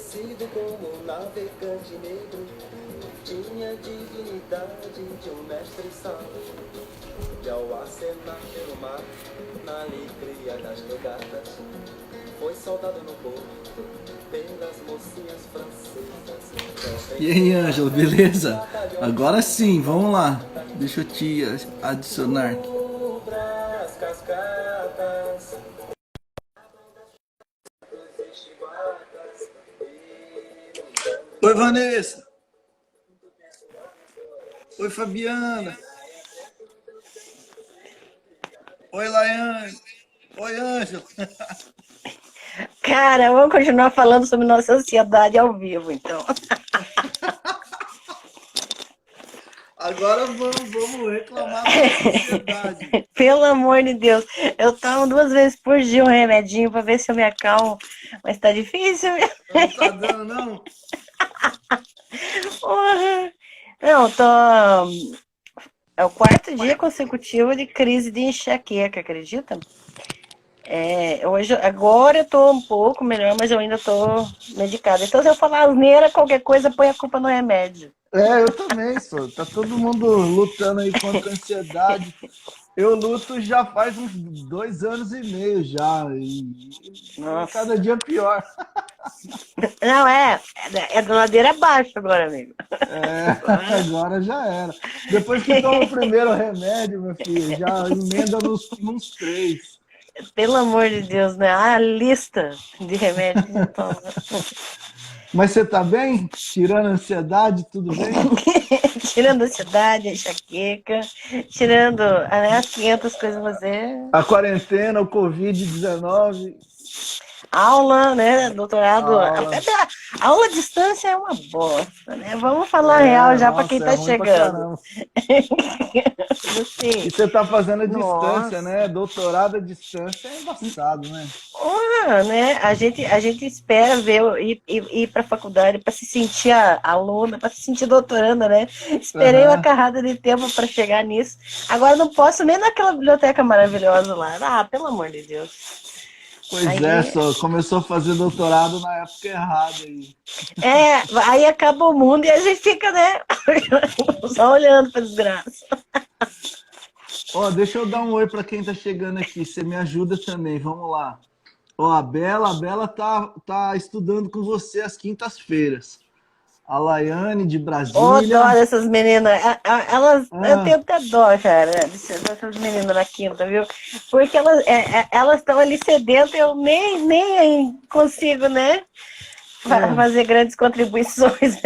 conhecido como um navegante negro, tinha dignidade de um mestre-sala. E ao acenar pelo mar, na alegria das regatas, foi soldado no porto pelas mocinhas francesas. E aí, Ângelo, beleza? Agora sim, vamos lá. Deixa eu te adicionar aqui. As cascatas, Oi, Vanessa. Oi, Fabiana. Oi, Laiane. Oi, Ângelo. Cara, vamos continuar falando sobre nossa ansiedade ao vivo, então. Agora vamos reclamar da sociedade. Pelo amor de Deus, eu tomo 2 vezes por dia um remedinho pra ver se eu me acalmo, mas tá difícil, viu? Não tá dando, não? Porra. Não, tô. É o 4º dia consecutivo de crise de enxaqueca, acredita? Agora eu tô um pouco melhor, mas eu ainda tô medicada. Então, se eu falar asneira, qualquer coisa, põe a culpa no remédio. Eu também sou. Tá todo mundo lutando aí contra a ansiedade. Eu luto já faz uns 2 anos e meio já. E Nossa. cada dia pior. Não, é da ladeira abaixo agora, amigo. Agora já era. Depois que toma o primeiro remédio, meu filho, já emenda nos 3. Pelo amor de Deus, né? A lista de remédios que toma. Mas você tá bem? Tirando a ansiedade, tudo bem? Tirando a ansiedade, a enxaqueca, tirando as 500 coisas você. A quarentena, o Covid-19. Aula, né? Doutorado. Aula. A aula à distância é uma bosta, né? Vamos falar real já para quem tá chegando. E você tá fazendo a Nossa. distância, né? Doutorado à distância é embaçado, né? Né? A gente espera ir para a faculdade para se sentir aluna, para se sentir doutoranda, né? Esperei uma carrada de tempo para chegar nisso. Agora não posso nem naquela biblioteca maravilhosa lá. Ah, pelo amor de Deus. Pois só começou a fazer doutorado na época errada aí. Aí acaba o mundo e a gente fica, né? Só olhando pra desgraça. Deixa eu dar um oi para quem tá chegando aqui. Você me ajuda também, vamos lá. A Bela tá estudando com você às quintas-feiras. A Laiane de Brasília. Dó dessas meninas. Eu tenho até dó, cara, dessas meninas na quinta, viu? Porque elas estão ali sedentas, eu nem consigo, né? Fazer grandes contribuições.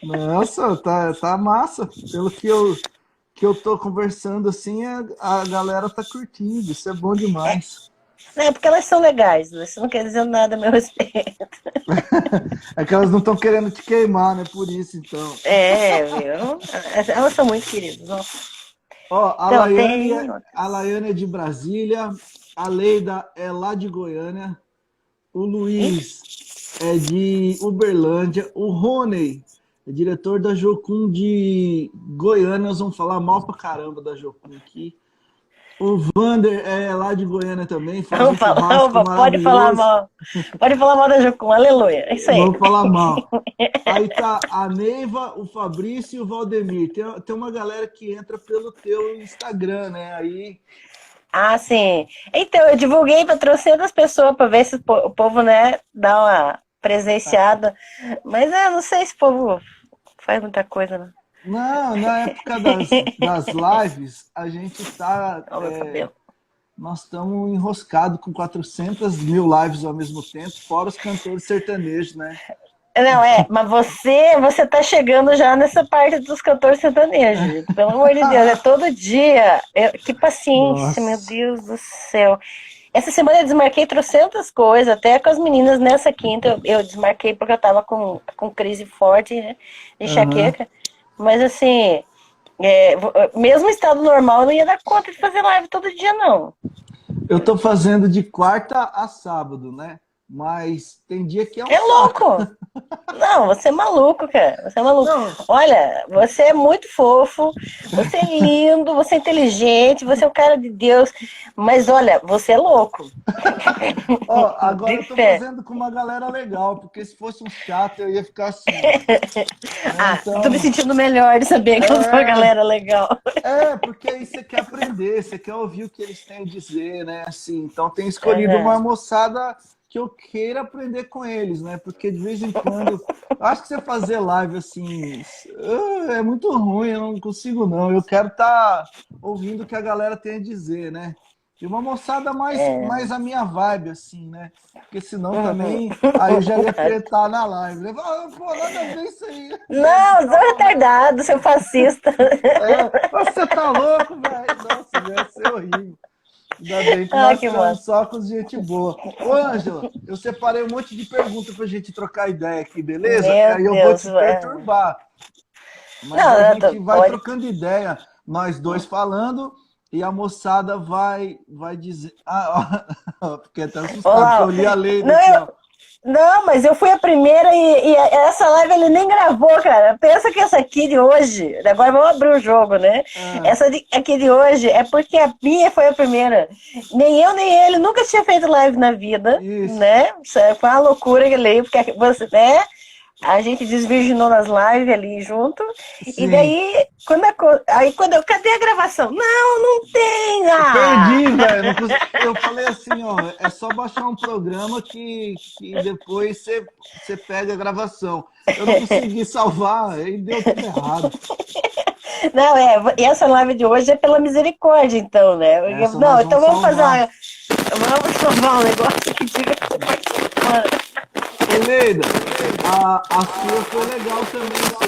Nossa, tá massa. Pelo que eu tô conversando assim, a galera tá curtindo. Isso é bom demais. Porque elas são legais, isso não quer dizer nada a meu respeito. É que elas não estão querendo te queimar, né? Por isso, então. Viu? Elas são muito queridas. Nossa. A Laiane é de Brasília, a Leida é lá de Goiânia, o Luiz é de Uberlândia, o Rony é diretor da Jocum de Goiânia. Nós vamos falar mal pra caramba da Jocum aqui. O Vander é lá de Goiânia também. Pode falar mal. Pode falar mal da Jocum, aleluia. É isso aí. Vamos falar mal. Aí tá a Neiva, o Fabrício e o Valdemir. Tem uma galera que entra pelo teu Instagram, né? Aí. Sim. Então, eu divulguei para 300 pessoas para ver se o povo, né, dá uma presenciada. Mas não sei se o povo faz muita coisa, né? Não, na época das lives, a gente tá... nós estamos enroscados com 400 mil lives ao mesmo tempo, fora os cantores sertanejos, né? Não, mas você tá chegando já nessa parte dos cantores sertanejos. Pelo amor de Deus, é todo dia. Que paciência, nossa. Meu Deus do céu. Essa semana eu desmarquei 300 coisas, até com as meninas nessa quinta eu desmarquei porque eu tava com crise forte, né, de enxaqueca. Mas assim, mesmo em estado normal, eu não ia dar conta de fazer live todo dia, não. Eu tô fazendo de quarta a sábado, né? mas tem dia que é um É saco. louco! Não, você é maluco, cara. Você é maluco. Não, Olha, você é muito fofo, você é lindo, você é inteligente, você é um cara de Deus. Mas olha, você é louco. ó, agora De eu tô fé. fazendo com uma galera legal, porque se fosse um chato eu ia ficar assim, ó. Né? Ah, tô me Então, sentindo melhor de saber que eu sou uma é, galera legal. porque aí você quer aprender, você quer ouvir o que eles têm a dizer, né? Assim, então tenho escolhido Aham. uma moçada que eu queira aprender com eles, né? Porque de vez em quando, eu acho que você fazer live assim, é muito ruim, eu não consigo não. Eu quero estar ouvindo o que a galera tem a dizer, né? E uma moçada mais a minha vibe, assim, né? Porque senão Uhum. também, aí eu já ia tretar na live, né? Ah, pô, nada a ver isso aí, Não, tá seu falando. retardado, seu fascista. Você tá louco, velho? Nossa, vai ser horrível. Ainda bem que Ah, nós que ficamos massa. só com gente boa. Ô, Ângela, eu separei um monte de perguntas pra gente trocar ideia aqui, beleza? Meu Aí eu vou Deus. te perturbar, mas a Não, gente vai pode. trocando ideia, nós dois falando, e a moçada vai dizer. Ah, ó, fiquei até assustado, porque Olá. eu li a Leida Não, aqui, ó. não, mas eu fui a primeira e essa live ele nem gravou, cara. Pensa que essa aqui de hoje, agora vamos abrir o jogo, né? Ah, Essa aqui de hoje é porque a Bia foi a primeira. Nem eu, nem ele nunca tinha feito live na vida, isso, né? Isso foi uma loucura que ele, porque você, né? A gente desvirginou nas lives ali junto. E sim. daí, quando eu, cadê a gravação? Não, não tem! Eu Ah! perdi, velho. Eu falei assim, ó, é só baixar um programa que depois você pega a gravação. Eu não consegui salvar, aí deu tudo errado. Não, e essa live de hoje é pela misericórdia, então, né? Essa Não, nós então vamos vamos fazer salvar. uma. Vamos salvar um negócio que diga que você participando. Ô, Leida, a sua foi legal também, só.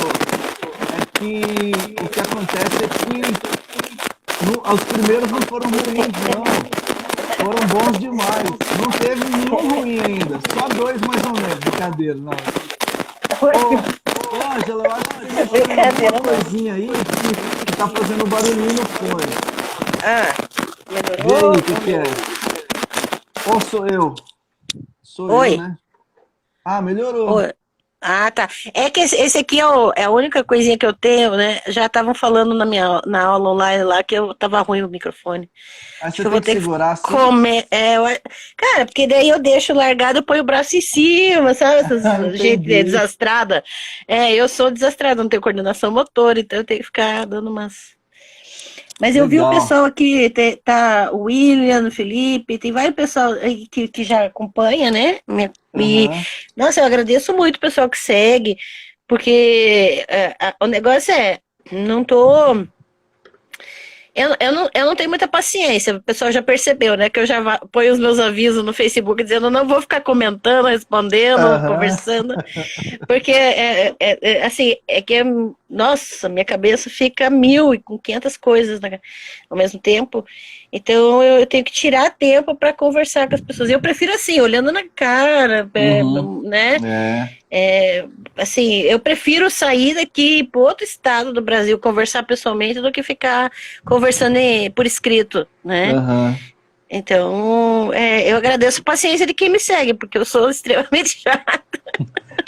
É que o que acontece é que os primeiros não foram ruins, não. Foram bons demais. Não teve nenhum ruim ainda. Só dois mais ou menos. Brincadeira, não. Ô, Ângela, eu acho que você mexeu em alguma Brincadeira, não. coisinha aí que tá fazendo barulhinho no fone. Ah, Vê aí melhorou? o que que é. Ou sou eu? Sou eu, Oi. né? Ah, melhorou. Oi. Ah, tá. É que esse aqui é a única coisinha que eu tenho, né? Já estavam falando na aula online lá que eu tava ruim o microfone. Aí Acho você que eu tem vou que ter que segurar assim. comer. Cara, porque daí eu deixo largado e ponho o braço em cima, sabe? Essas gente Entendi. desastrada. Eu sou desastrada, não tenho coordenação motora, então eu tenho que ficar dando umas. Mas eu vi o Legal. pessoal aqui, tá o William, o Felipe, tem vários pessoal aí que já acompanha, né? E, Aham. nossa, eu agradeço muito o pessoal que segue, porque o negócio não tô. Eu não tenho muita paciência, o pessoal já percebeu, né? Que eu já ponho os meus avisos no Facebook dizendo não vou ficar comentando, respondendo, Aham. conversando, porque assim, nossa, minha cabeça fica mil e com 500 coisas, né, ao mesmo tempo. Então eu tenho que tirar tempo para conversar com as pessoas. Eu prefiro assim, olhando na cara, Uhum. né? É. Assim, eu prefiro sair daqui para outro estado do Brasil conversar pessoalmente do que ficar conversando por escrito, né? Aham. Então, eu agradeço a paciência de quem me segue, porque eu sou extremamente chata.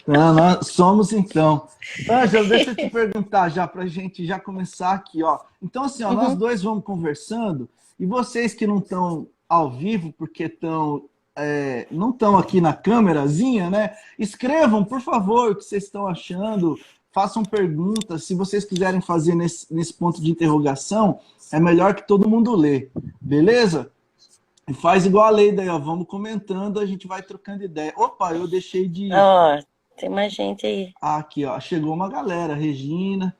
Não, nós somos então. Ângela, deixa eu te perguntar já para a gente já começar aqui, ó. Então, assim, ó, nós Uhum. dois vamos conversando e vocês que não estão ao vivo porque não estão aqui na câmerazinha, né? Escrevam, por favor, o que vocês estão achando. Façam perguntas. Se vocês quiserem fazer nesse ponto de interrogação, é melhor que todo mundo lê, beleza? E faz igual a Leida aí, ó. Vamos comentando, a gente vai trocando ideia. Opa, eu deixei de. Ó, tem mais gente aí. Ah, aqui, ó. Chegou uma galera. Regina.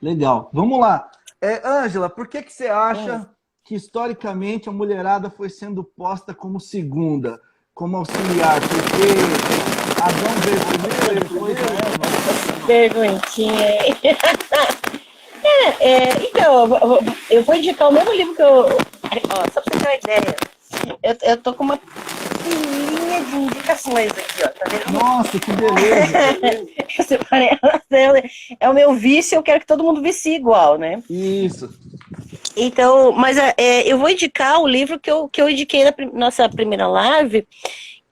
Legal. Vamos lá. Ângela, por que você Hum. acha que historicamente a mulherada foi sendo posta como segunda, como auxiliar? Porque Adão veio primeiro, depois Eva. Perguntinha aí. Então, eu vou indicar o mesmo livro que eu. Ó, só pra você ter uma ideia. Eu tô com uma pilhinha de indicações aqui, ó. Tá vendo? Nossa, que beleza. Eu separei elas. É o meu vício, eu quero que todo mundo vicie igual, né? Isso. Então, mas eu vou indicar o livro que eu indiquei na nossa primeira live,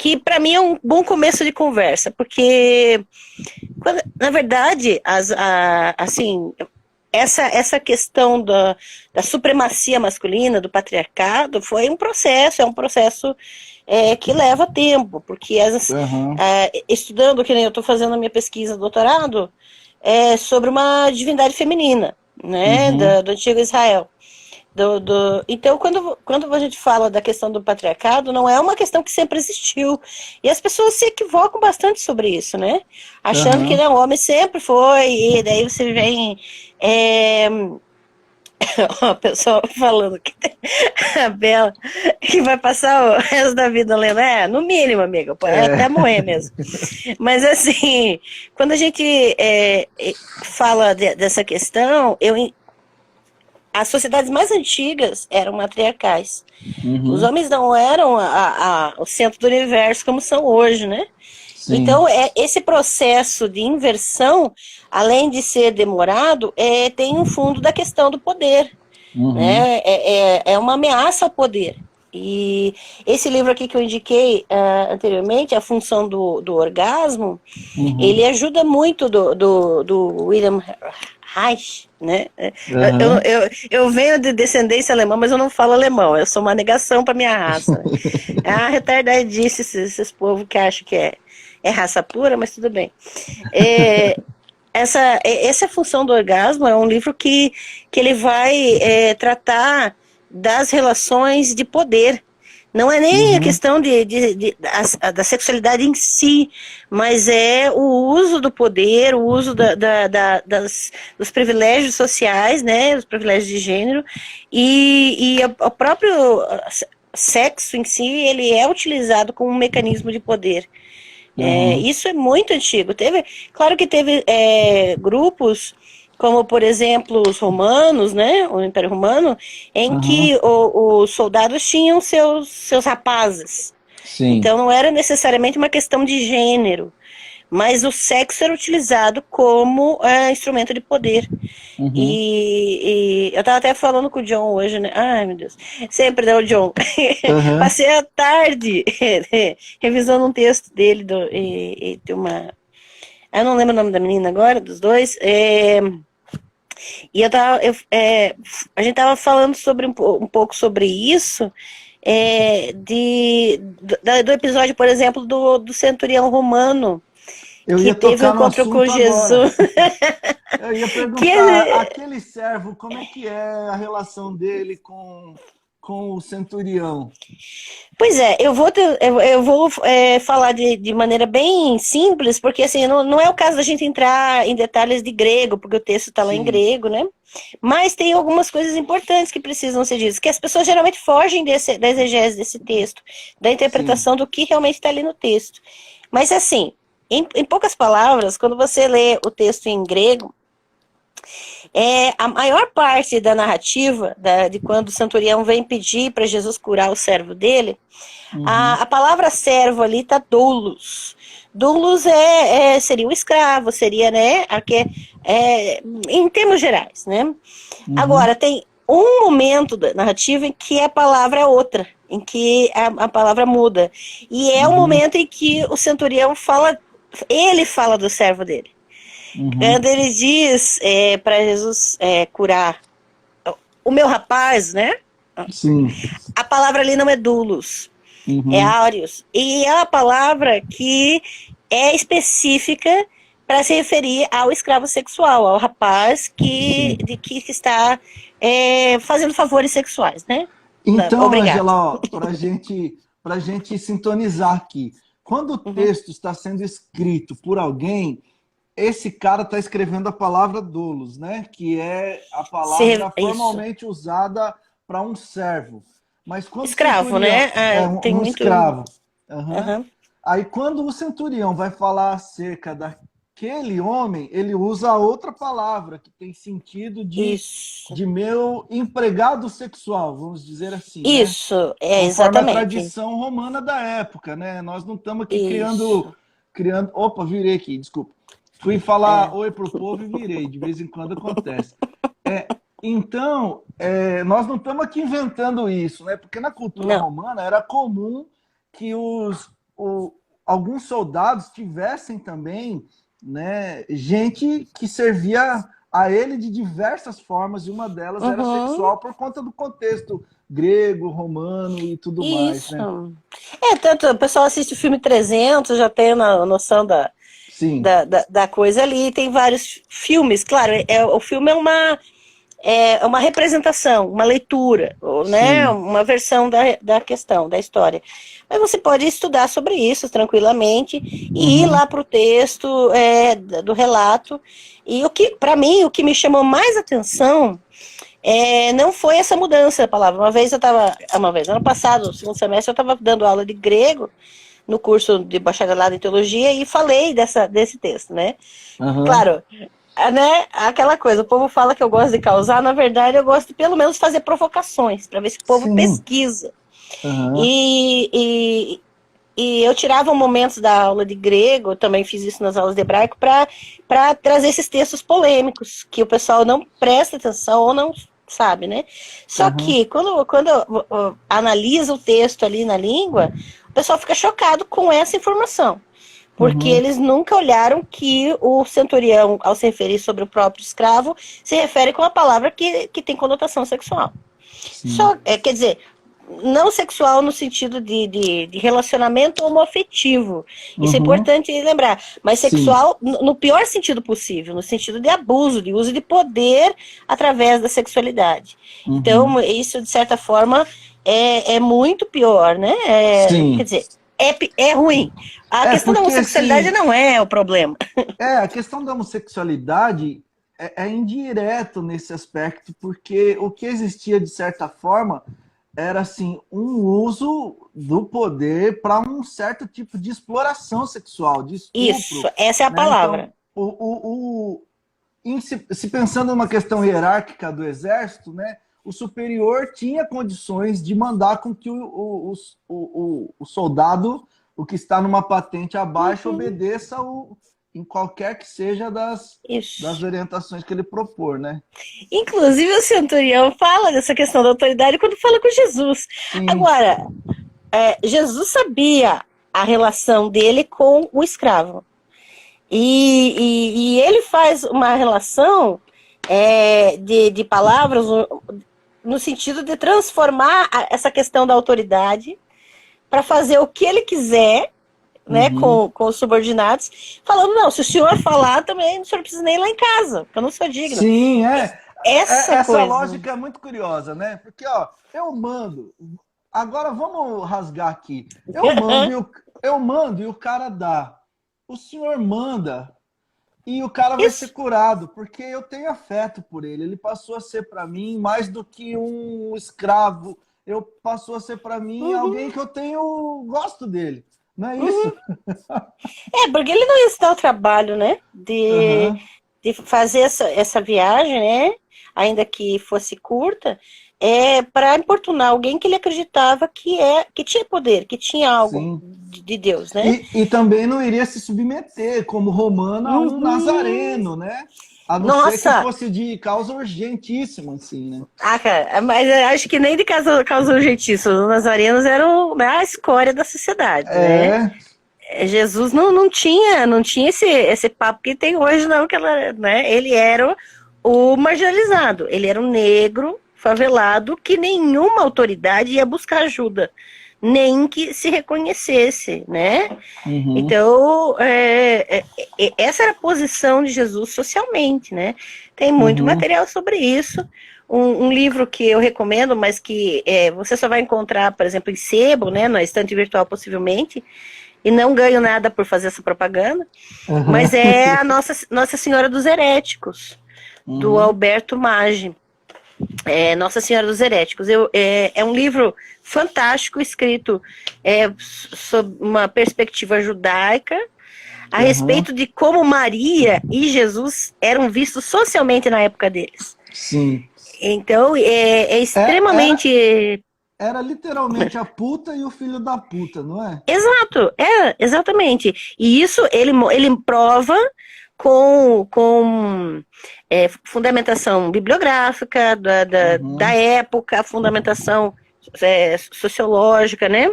que para mim é um bom começo de conversa, porque, na verdade, assim, essa questão da supremacia masculina, do patriarcado, foi um processo, é um processo que leva tempo, porque estudando, que nem eu estou fazendo a minha pesquisa de doutorado, sobre uma divindade feminina, né, do antigo Israel. Então, quando a gente fala da questão do patriarcado, não é uma questão que sempre existiu. E as pessoas se equivocam bastante sobre isso, né? Achando que não, o homem sempre foi, e daí você vem. O pessoal falando que a Bela que vai passar o resto da vida lendo. No mínimo, amiga, até morrer mesmo. Mas assim, quando a gente fala dessa questão, as sociedades mais antigas eram matriarcais. Os homens não eram o centro do universo como são hoje, né? Sim. Então, esse processo de inversão, além de ser demorado, tem um fundo da questão do poder. Né? É uma ameaça ao poder. E esse livro aqui que eu indiquei anteriormente, A Função do Orgasmo, ele ajuda muito do William Reich, né? Eu venho de descendência alemã, mas eu não falo alemão. Eu sou uma negação para minha raça. Né? Retardadice esses povos que acham que é raça pura, mas tudo bem. Essa Função do Orgasmo é um livro que ele vai tratar das relações de poder. Não é nem a questão da sexualidade em si, mas é o uso do poder, o uso dos privilégios sociais, né, os privilégios de gênero, e o próprio sexo em si, ele é utilizado como um mecanismo de poder. Isso é muito antigo. Claro que teve grupos, como por exemplo os romanos, né, o Império Romano, em que os soldados tinham seus rapazes. Sim. Então não era necessariamente uma questão de gênero, mas o sexo era utilizado como instrumento de poder. E eu estava até falando com o John hoje, né? Ai, meu Deus. Sempre, né, o John? Passei a tarde revisando um texto dele, e tem uma... Eu não lembro o nome da menina agora, dos dois. E a gente estava falando sobre um pouco sobre isso, do episódio, por exemplo, do centurião romano, que teve um encontro com Jesus. Eu ia perguntar, aquele servo, como é que é a relação dele com o centurião? Pois eu vou falar de maneira bem simples, porque assim, não é o caso da gente entrar em detalhes de grego, porque o texto está lá em grego, né? Mas tem algumas coisas importantes que precisam ser ditas, que as pessoas geralmente fogem da exegese desse texto, da interpretação do que realmente está ali no texto. Mas assim, em poucas palavras, quando você lê o texto em grego, a maior parte da narrativa, de quando o centurião vem pedir para Jesus curar o servo dele, a palavra servo ali está doulos. Doulos seria o escravo, seria, né, em termos gerais, né? Agora, tem um momento da narrativa em que a palavra é outra, em que a palavra muda. E é o momento em que o centurião fala do servo dele. Quando ele diz para Jesus curar o meu rapaz, né? Sim. A palavra ali não é doulos, é aureus. E é uma palavra que é específica para se referir ao escravo sexual, ao rapaz que está fazendo favores sexuais, né? Então, Angela, para gente sintonizar aqui, quando o texto está sendo escrito por alguém, esse cara está escrevendo a palavra doulos, né? Que é a palavra formalmente usada para um servo. Mas quando escravo, né? Tem um escravo. Aí quando o centurião vai falar acerca daquele homem, ele usa outra palavra que tem sentido de meu empregado sexual, vamos dizer assim. Isso, né? exatamente. A tradição romana da época, né? Nós não estamos aqui criando... Opa, virei aqui, desculpa. Fui falar oi pro povo e virei, de vez em quando acontece. Então, nós não estamos aqui inventando isso, né? Porque na cultura romana era comum que os alguns soldados tivessem também, né, gente que servia a ele de diversas formas, e uma delas era sexual por conta do contexto grego, romano e tudo mais, Isso. né? Tanto o pessoal assiste o filme 300, já tem a noção Sim. da coisa ali. Tem vários filmes, claro, o filme é uma representação, uma leitura, né? Uma versão da questão, da história. Mas você pode estudar sobre isso tranquilamente e ir lá para o texto do relato. E para mim, o que me chamou mais atenção não foi essa mudança da palavra. Ano passado, no segundo semestre, eu estava dando aula de grego no curso de bacharelado em teologia e falei desse texto, né? Claro, né, aquela coisa, o povo fala que eu gosto de causar, na verdade eu gosto de pelo menos fazer provocações, para ver se o povo pesquisa. E eu tirava momentos da aula de grego, eu também fiz isso nas aulas de hebraico, para trazer esses textos polêmicos, que o pessoal não presta atenção ou não sabe, né? Só que quando analisa o texto ali na língua, o pessoal fica chocado com essa informação. Porque eles nunca olharam que o centurião, ao se referir sobre o próprio escravo, se refere com uma palavra que tem conotação sexual. Quer dizer, não sexual no sentido de relacionamento homoafetivo. Isso é importante lembrar. Mas sexual no pior sentido possível, no sentido de abuso, de uso de poder através da sexualidade. Então, isso, de certa forma, é muito pior, né? Quer dizer, é ruim. A questão da homossexualidade não é o problema. A questão da homossexualidade é indireto nesse aspecto, porque o que existia, de certa forma, era assim, um uso do poder para um certo tipo de exploração sexual, de estupro. Isso, essa é a palavra. Então, se pensando numa questão hierárquica do exército, né, o superior tinha condições de mandar com que o soldado, o que está numa patente abaixo, obedeça em qualquer que seja das orientações que ele propor, né? Inclusive o centurião fala dessa questão da autoridade quando fala com Jesus. Agora, Jesus sabia a relação dele com o escravo. E ele faz uma relação de palavras no sentido de transformar essa questão da autoridade para fazer o que ele quiser, né, com os subordinados, falando, não, se o senhor falar também, o senhor não precisa nem ir lá em casa, porque eu não sou digno. Sim, essa coisa. Lógica é muito curiosa, né? Porque, eu mando, agora vamos rasgar aqui, eu mando e o cara dá. O senhor manda e o cara vai ser curado, porque eu tenho afeto por ele. Ele passou a ser para mim mais do que um escravo. Passou a ser para mim alguém que eu gosto dele. Não é isso? Porque ele não ia se dar o trabalho, né? De fazer essa viagem, né? Ainda que fosse curta, para importunar alguém que ele acreditava que tinha poder, que tinha algo de Deus, né? E também não iria se submeter como romano a um nazareno, né? A não ser que fosse de causa urgentíssima, assim, né? Cara, mas eu acho que nem de causa urgentíssima. Os nazarenos eram, né, a escória da sociedade, né? Jesus não tinha esse papo que tem hoje, não, né? Ele era o marginalizado, ele era um negro favelado que nenhuma autoridade ia buscar ajuda, nem que se reconhecesse, né? Então, essa era a posição de Jesus socialmente, né? Tem muito material sobre isso. Um livro que eu recomendo, mas que você só vai encontrar, por exemplo, em sebo, né? Na estante virtual, possivelmente, e não ganho nada por fazer essa propaganda, mas é a Nossa Senhora dos Heréticos, do Alberto Maggi. Nossa Senhora dos Heréticos. É um livro fantástico, escrito sob uma perspectiva judaica, a respeito de como Maria e Jesus eram vistos socialmente na época deles. Sim. Então, extremamente... Era literalmente a puta e o filho da puta, não é? Exato, exatamente. E isso ele prova com fundamentação bibliográfica da época, fundamentação sociológica, né?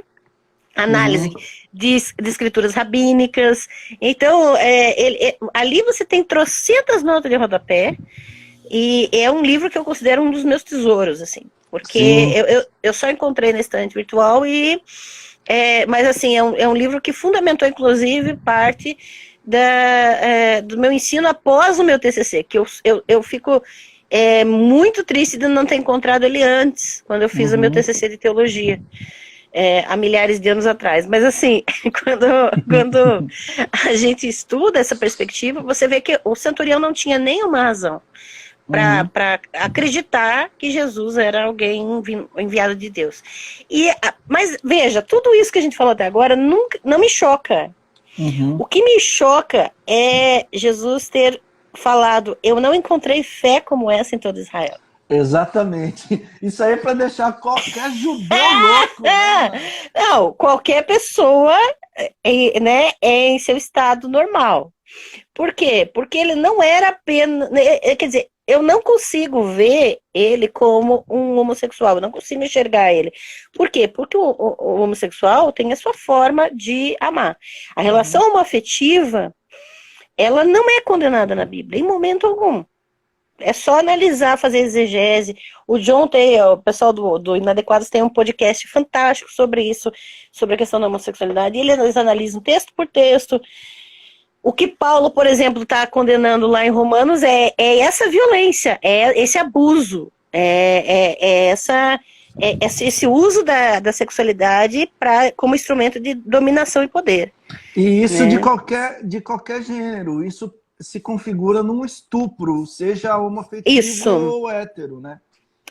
análise de escrituras rabínicas. Então, ali você tem trocentas notas de rodapé, e é um livro que eu considero um dos meus tesouros, assim, porque eu só encontrei na estante virtual, mas assim, é um livro que fundamentou, inclusive, parte do meu ensino após o meu TCC, que eu fico muito triste de não ter encontrado ele antes, quando eu fiz o meu TCC de teologia. Há milhares de anos atrás. Mas assim, quando a gente estuda essa perspectiva, você vê que o centurião não tinha nenhuma razão para acreditar que Jesus era alguém enviado de Deus. Mas veja, tudo isso que a gente falou até agora não me choca. O que me choca é Jesus ter falado: eu não encontrei fé como essa em todo Israel. Exatamente. Isso aí é para deixar qualquer judeu louco. Né? Não, qualquer pessoa né, em seu estado normal. Por quê? Porque ele não era apenas... Quer dizer, eu não consigo ver ele como um homossexual, eu não consigo enxergar ele. Por quê? Porque o homossexual tem a sua forma de amar. A relação homoafetiva, ela não é condenada na Bíblia, em momento algum. É só analisar, fazer exegese. O John o pessoal do Inadequados tem um podcast fantástico sobre isso, sobre a questão da homossexualidade, e eles analisam texto por texto. O que Paulo, por exemplo, está condenando lá em Romanos é essa violência, é esse abuso, esse uso da sexualidade como instrumento de dominação e poder. E isso de qualquer gênero, isso se configura num estupro, seja homoafetivo ou hétero, né?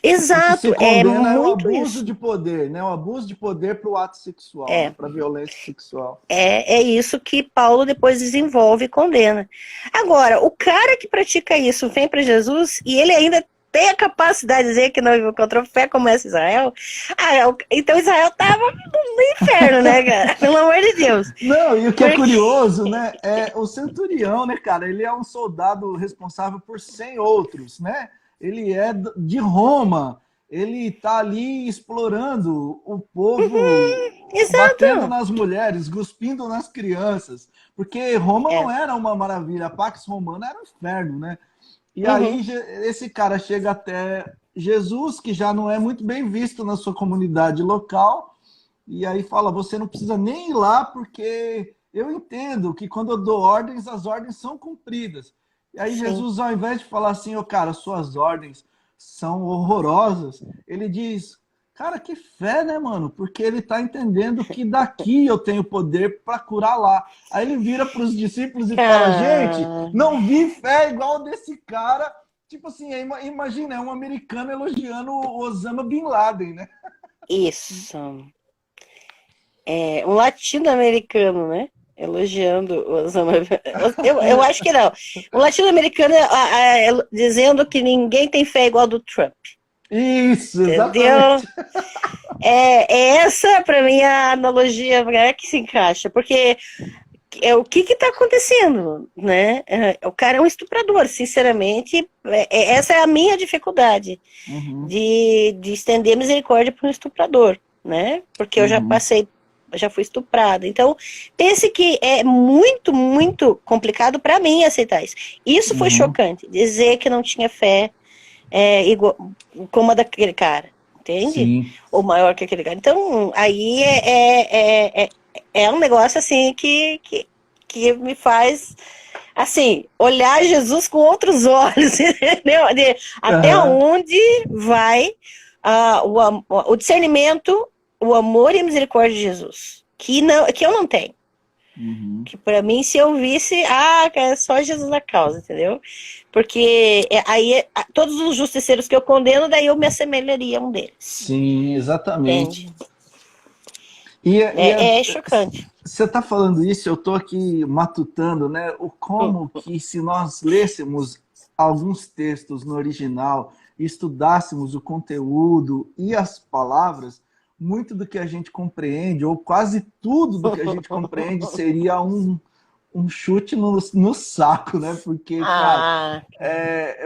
Exato, o que se condena é o muito abuso isso. de poder, né? O abuso de poder para o ato sexual, para a violência sexual. É isso que Paulo depois desenvolve e condena. Agora, o cara que pratica isso vem para Jesus e ele ainda tem a capacidade de dizer que não encontrou fé como essa Israel. Então Israel estava no inferno, né, cara? Pelo amor de Deus. Não, e o que é curioso, né? É o centurião, né, cara? Ele é um soldado responsável por 100 outros, né? Ele é de Roma. Ele está ali explorando o povo, batendo nas mulheres, cuspindo nas crianças. Porque Roma não era uma maravilha, a Pax Romana era um inferno, né? E aí esse cara chega até Jesus, que já não é muito bem visto na sua comunidade local, e aí fala: você não precisa nem ir lá, porque eu entendo que quando eu dou ordens, as ordens são cumpridas. E aí Jesus, ao invés de falar assim: ô cara, suas ordens são horrorosas, ele diz: cara, que fé, né, mano? Porque ele tá entendendo que daqui eu tenho poder para curar lá. Aí ele vira para os discípulos e fala: gente, não vi fé igual desse cara. Tipo assim, imagina, é um americano elogiando o Osama Bin Laden, né? Isso. Um latino-americano, né? Elogiando o Osama. Eu acho que não. O latino-americano dizendo que ninguém tem fé igual do Trump. Isso, exatamente. Entendeu? Essa, para mim, é a analogia que se encaixa, porque o que está acontecendo, né? O cara é um estuprador, sinceramente. Essa é a minha dificuldade de estender misericórdia para um estuprador, né? Porque eu já fui estuprada. Então, pense que é muito, muito complicado para mim aceitar isso. Isso foi chocante, dizer que não tinha fé igual, como a daquele cara, entende? Sim. Ou maior que aquele cara. Então, aí é um negócio assim que me faz, assim, olhar Jesus com outros olhos, entendeu? Até onde vai o discernimento, o amor e a misericórdia de Jesus, que eu não tenho. Que para mim, se eu visse, é só Jesus na causa, entendeu? Porque aí todos os justiceiros que eu condeno, daí eu me assemelharia a um deles. Sim, exatamente. Entende? É chocante. Você está falando isso, eu estou aqui matutando, né? Como que se nós lêssemos alguns textos no original, estudássemos o conteúdo e as palavras, muito do que a gente compreende, ou quase tudo do que a gente compreende, seria um chute no saco, né? Porque, cara,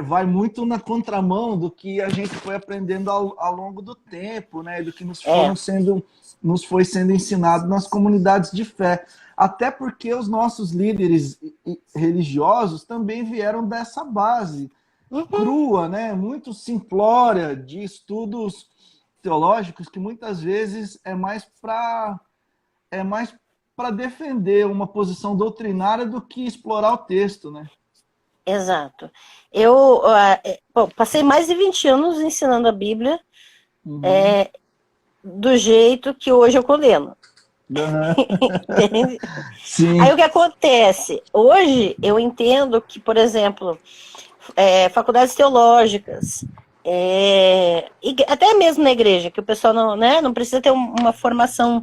vai muito na contramão do que a gente foi aprendendo ao longo do tempo, né? Do que nos foi sendo ensinado nas comunidades de fé. Até porque os nossos líderes religiosos também vieram dessa base crua, né? Muito simplória, de estudos teológicos que muitas vezes é mais para defender uma posição doutrinária do que explorar o texto, né? Exato. Eu passei mais de 20 anos ensinando a Bíblia do jeito que hoje eu condeno. Entende? Sim. Aí o que acontece? Hoje eu entendo que, por exemplo, faculdades teológicas, até mesmo na igreja, que o pessoal não precisa ter uma formação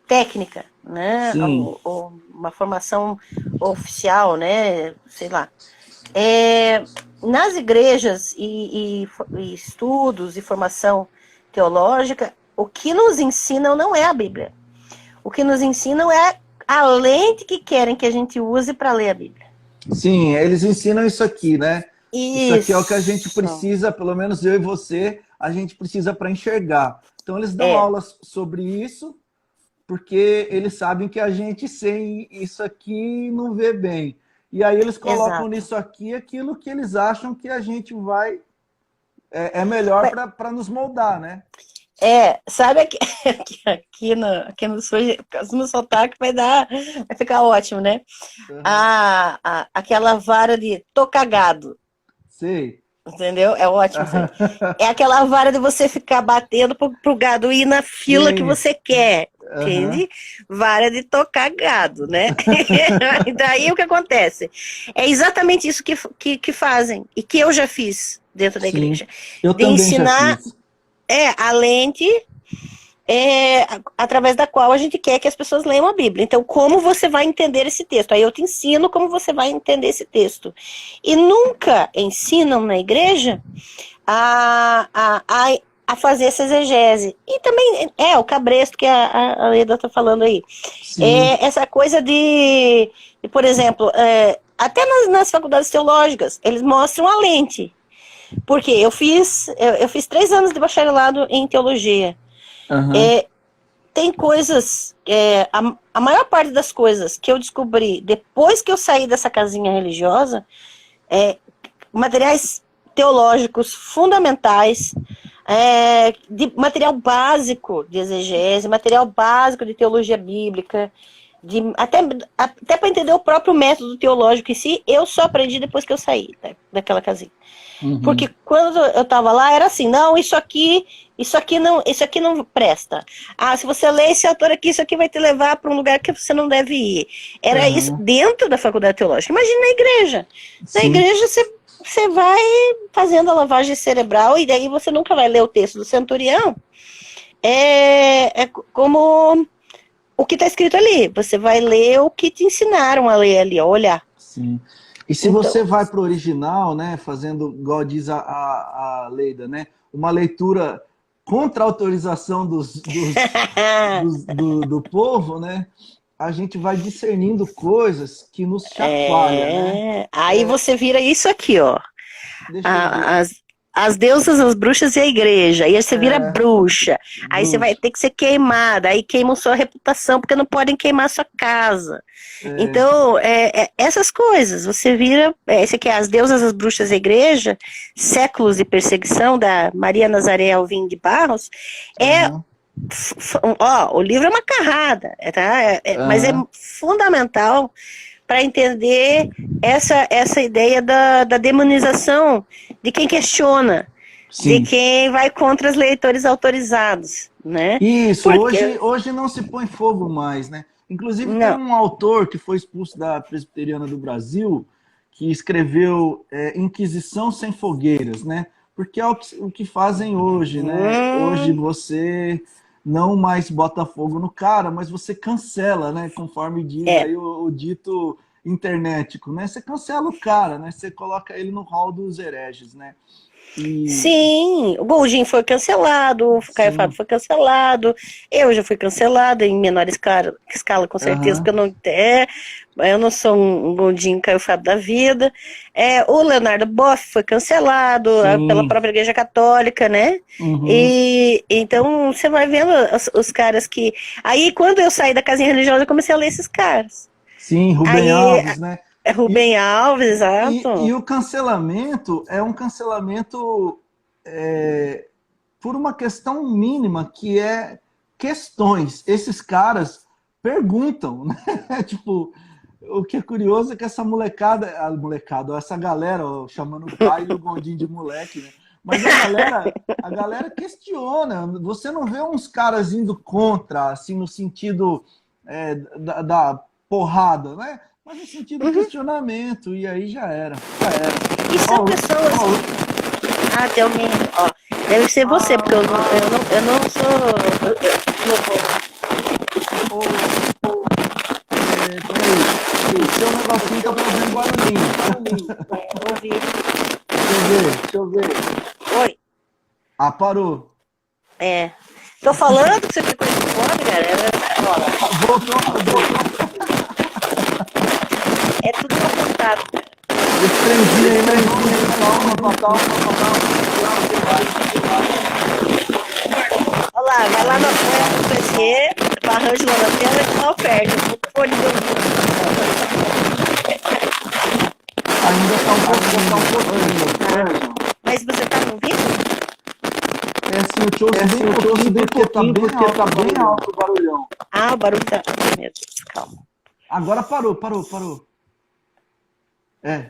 técnica, né? Ou uma formação oficial, né? Sei lá. Nas igrejas e estudos e formação teológica, o que nos ensinam não é a Bíblia. O que nos ensinam é a lente que querem que a gente use para ler a Bíblia. Sim, eles ensinam isso aqui, né? Isso aqui é o que a gente precisa, pelo menos eu e você, a gente precisa para enxergar. Então eles dão aulas sobre isso, porque eles sabem que a gente sem isso aqui não vê bem. E aí eles colocam nisso aqui aquilo que eles acham que a gente vai... É melhor para nos moldar, né? Sabe aqui no sul, no sotaque vai ficar ótimo, né? Uhum. Aquela vara de tô cagado. Sei. Entendeu? É ótimo isso aí. É aquela vara de você ficar batendo pro gado ir na fila que você quer. Entende? Vara de tocar gado, né? E daí o que acontece? É exatamente isso que fazem. E que eu já fiz dentro da igreja. Eu de também ensinar já fiz. a lente através da qual a gente quer que as pessoas leiam a Bíblia. Então, como você vai entender esse texto? Aí eu te ensino como você vai entender esse texto. E nunca ensinam na igreja a fazer essa exegese. E também o cabresto que a Leda está falando aí. Essa coisa de por exemplo, até nas faculdades teológicas, eles mostram a lente. Porque eu fiz 3 anos de bacharelado em teologia. Tem coisas, a maior parte das coisas que eu descobri depois que eu saí dessa casinha religiosa, materiais teológicos fundamentais, de material básico de exegese, material básico de teologia bíblica, até para entender o próprio método teológico em si, eu só aprendi depois que eu saí daquela casinha. Porque quando eu estava lá, era assim, não, isso aqui não presta. Se você ler esse autor aqui, isso aqui vai te levar para um lugar que você não deve ir. Era isso dentro da faculdade teológica. Imagina na igreja. Na igreja você vai fazendo a lavagem cerebral e daí você nunca vai ler o texto do centurião. É como o que está escrito ali. Você vai ler o que te ensinaram a ler ali, a olhar. Sim. E se você vai para o original, né, fazendo, igual diz a Leida, né, uma leitura contra a autorização do povo, né, a gente vai discernindo coisas que nos chacoalham, né? Aí você vira isso aqui, ó. As deusas, as bruxas e a igreja. Aí você vira bruxa. Aí você vai ter que ser queimada. Aí queimam sua reputação, porque não podem queimar sua casa. Então, essas coisas. Você vira... Esse aqui é As Deusas, as Bruxas e a Igreja. Séculos de Perseguição, da Maria Nazaré Alvim de Barros. O livro é uma carrada, tá? Mas é fundamental para entender essa ideia da demonização de quem questiona, de quem vai contra os leitores autorizados, né? Isso, hoje não se põe fogo mais, né? Inclusive tem um autor que foi expulso da Presbiteriana do Brasil, que escreveu Inquisição Sem Fogueiras, né? Porque é o que fazem hoje, né? Hoje você não mais bota fogo no cara, mas você cancela, né? Conforme diz aí o dito internetico, né? Você cancela o cara, né? Você coloca ele no hall dos hereges, né? E Sim, o Goldinho foi cancelado, o Caio sim, Fábio foi cancelado, eu já fui cancelada em menor escala com certeza, aham, porque eu não sou um Goldinho Caio Fábio da vida. O Leonardo Boff foi cancelado pela sim, própria Igreja Católica, né? uhum, E então você vai vendo os caras que. Aí quando eu saí da casinha religiosa, eu comecei a ler esses caras. sim, Rubem Aí Alves, né? E, Rubem Alves, e exato. o cancelamento é um cancelamento é, por uma questão mínima, que é questões. Esses caras perguntam, né? Tipo, o que é curioso é que essa molecada, essa galera, ó, chamando o Caio e o Gondim de moleque, né? Mas a galera questiona. Você não vê uns caras indo contra, assim, no sentido da porrada, né? Mas no sentido Uhum. questionamento, e aí já era. Já era. E são Ó, pessoas que. Ah, tem alguém. Ó, deve ser você, porque eu não sou. Não vou. peraí. O seu negocinho tá fazendo barulhinho. Ouvir. Deixa eu ver. Deixa eu ver. Oi. Ah, parou. É. Tô falando que você ficou de fome, cara. Voltou a fazer. É tudo no contato, cara. Esse trenzinho aí, mas calma, papai. Olha lá, vai lá no PC, arranjo lá na tela e não perde. O fone do Ainda tá um pouquinho. Mas você tá me ouvindo? É assim, eu te ouço bem pouquinho, porque tá bem alto o barulhão. Ah, o barulho tá. Ai, meu Deus, calma. Agora parou. É,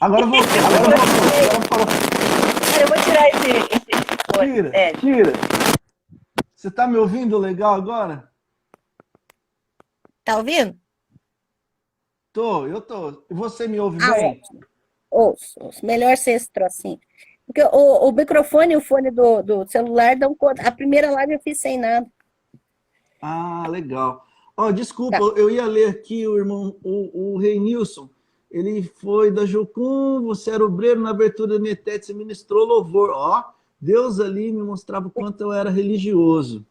agora voltou. Agora parou. Cara, eu vou tirar esse fone. Tira. Você tá me ouvindo legal agora? Tá ouvindo? Eu tô. E você me ouve Ah, bem? ouço. Melhor ser esse trocinho. Porque o microfone e o fone do celular dão conta. A primeira live eu fiz sem nada. Ah, legal. Ó, desculpa, Tá. eu ia ler aqui o irmão, o Rei Nilson. Ele foi da Jocum, você era obreiro na abertura da Metete, você ministrou louvor. Ó, Deus ali me mostrava o quanto eu era religioso.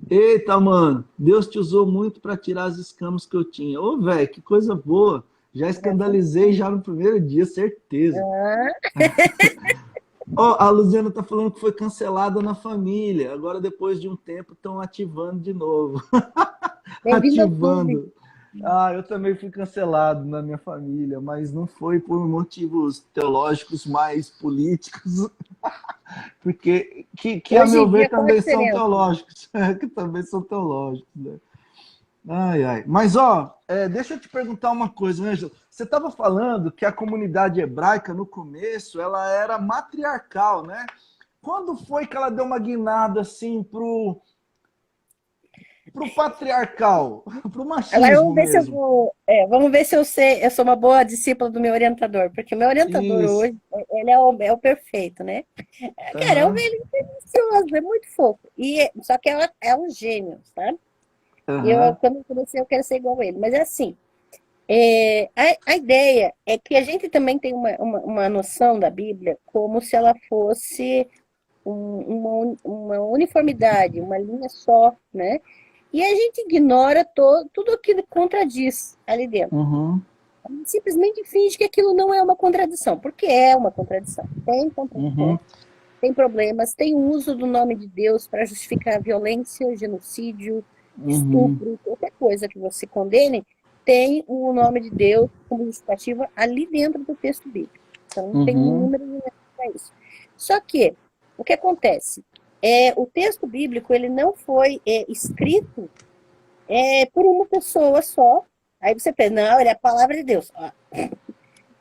Eita, mano, Deus te usou muito para tirar as escamas que eu tinha. Ô, velho, que coisa boa. Já escandalizei já no primeiro dia, certeza. Ah, Ó, a Luciana tá falando que foi cancelada na família. Agora, depois de um tempo, estão ativando de novo. bem-vindo ao clube. Ativando. Ah, eu também fui cancelado na minha família, mas não foi por motivos teológicos, mais políticos, porque que a Hoje meu em ver dia, qual a também são diferença? teológicos, que também são teológicos, né? Ai, ai. Mas, ó, deixa eu te perguntar uma coisa, Ângelo. Você estava falando que a comunidade hebraica, no começo, ela era matriarcal, né? Quando foi que ela deu uma guinada, assim, pro patriarcal, pro Agora machismo mesmo? vamos ver se eu sou uma boa discípula do meu orientador, porque o meu orientador Isso. hoje, ele é o perfeito, né? Cara, é um Aham, velho delicioso, é muito fofo. Só que é um gênio, sabe? E aham, quando eu comecei, eu quero ser igual a ele. Mas é assim, a ideia é que a gente também tem uma noção da Bíblia como se ela fosse uma uniformidade, uma linha só, né? E a gente ignora tudo aquilo que contradiz ali dentro. uhum, Simplesmente finge que aquilo não é uma contradição, porque é uma contradição. Tem uhum, contradições, tem problemas, tem o uso do nome de Deus para justificar violência, genocídio, uhum, estupro, qualquer coisa que você condene, tem o nome de Deus como justificativa ali dentro do texto bíblico. Então, tem uhum, inúmeros para isso. Só que, o que acontece? O texto bíblico ele não foi escrito por uma pessoa só. Aí você pensa, não, ele é a palavra de Deus.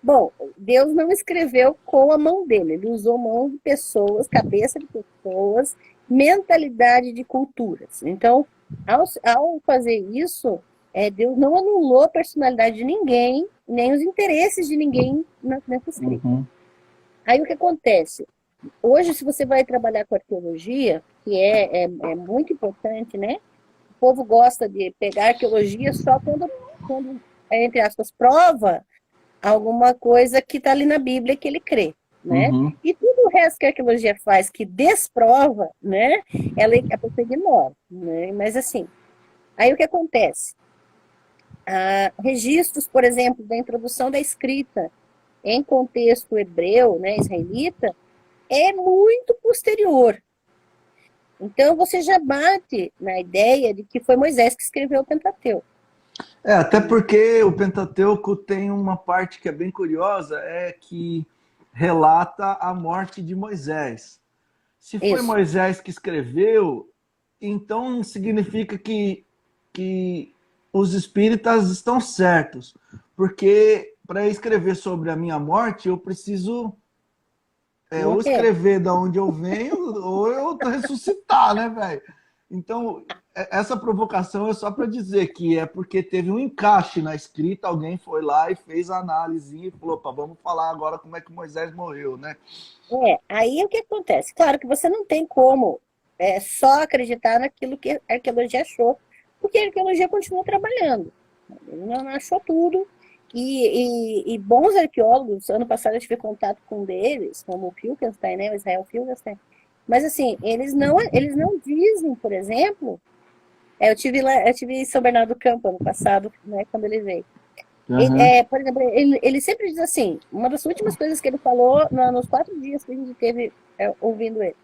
Bom, Deus não escreveu com a mão dele, ele usou mão de pessoas, cabeça de pessoas, mentalidade de culturas. Então, ao fazer isso, Deus não anulou a personalidade de ninguém, nem os interesses de ninguém nessa escrita. uhum, Aí o que acontece? Hoje, se você vai trabalhar com arqueologia, que é muito importante, né? O povo gosta de pegar arqueologia só quando entre aspas, prova alguma coisa que está ali na Bíblia que ele crê. né? Uhum. E tudo o resto que a arqueologia faz, que desprova, né? A pessoa ignora, né? Mas assim, aí o que acontece? Registros, por exemplo, da introdução da escrita em contexto hebreu, né, israelita, é muito posterior. Então você já bate na ideia de que foi Moisés que escreveu o Pentateuco. Até porque o Pentateuco tem uma parte que é bem curiosa, é que relata a morte de Moisés. Se foi Isso. Moisés que escreveu, então significa que os espíritas estão certos. Porque para escrever sobre a minha morte, eu preciso ou Morrer. escrever da onde eu venho, ou eu ressuscitar, né, velho? Então, essa provocação é só para dizer que é porque teve um encaixe na escrita, alguém foi lá e fez a análise e falou, opa, vamos falar agora como é que Moisés morreu, né? Aí o que acontece? Claro que você não tem como só acreditar naquilo que a arqueologia achou, porque a arqueologia continua trabalhando. Ele não achou tudo. E bons arqueólogos, ano passado eu tive contato com um deles, como o Filkenstein, né, o Israel Filkenstein, mas assim, eles não dizem, por exemplo, eu tive em São Bernardo do Campo ano passado, né, quando ele veio. Uhum. Por exemplo, ele sempre diz assim, uma das últimas coisas que ele falou nos 4 dias que a gente teve ouvindo ele,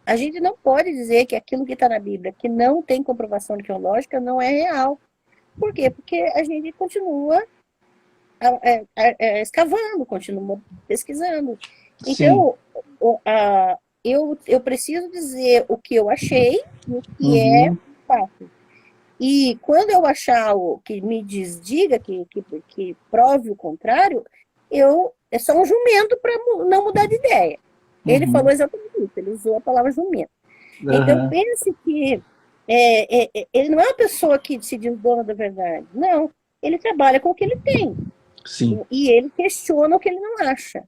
a gente não pode dizer que aquilo que está na Bíblia, que não tem comprovação arqueológica, não é real. Por quê? Porque a gente continua escavando, continua pesquisando. Sim. Então, eu preciso dizer o que eu achei e o que é Uhum. fato. E quando eu achar algo que me desdiga, que prove o contrário, é só um jumento para não mudar de ideia. Ele Uhum. falou exatamente isso, ele usou a palavra jumento. Então, Uhum. pense que ele não é uma pessoa que se diz dona da verdade. Não, ele trabalha com o que ele tem. Sim. E ele questiona o que ele não acha.